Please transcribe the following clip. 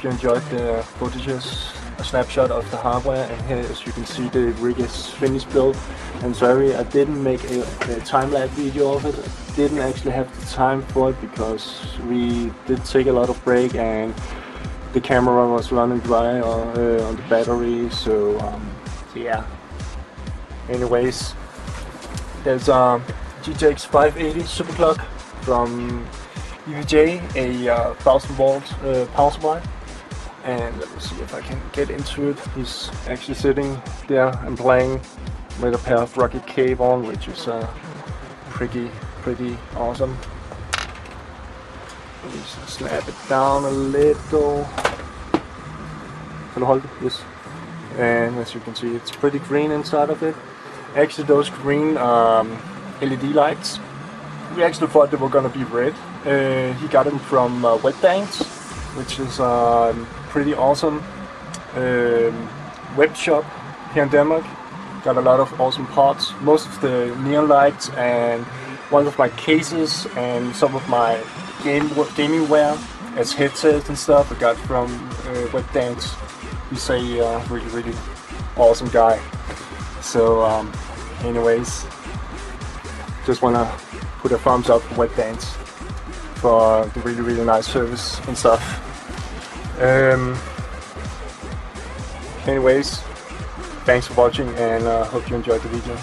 you enjoyed the footages. A snapshot of the hardware, and here as you can see the rig is finished built. And sorry I didn't make a time-lapse video of it. I didn't actually have the time for it because we did take a lot of break and the camera was running dry on the battery, so yeah. Anyways, there's a GTX 580 SuperClocked from EVGA, a 1000 volt power supply. And let me see if I can get into it. He's actually sitting there and playing with a pair of Rocket Cave on, which is pretty awesome. Let me just snap it down a little. Can you hold it? Yes. And as you can see, it's pretty green inside of it. Actually, those green LED lights, we actually thought they were gonna be red. He got them from Webdance, which is pretty awesome web shop here in Denmark. Got a lot of awesome parts. Most of the neon lights and one of my cases and some of my gaming wear as headsets and stuff I got from Webdance. He's a really awesome guy. So anyways, just wanna put a thumbs up for Webdance for the really nice service and stuff. Anyways, thanks for watching, and hope you enjoyed the video.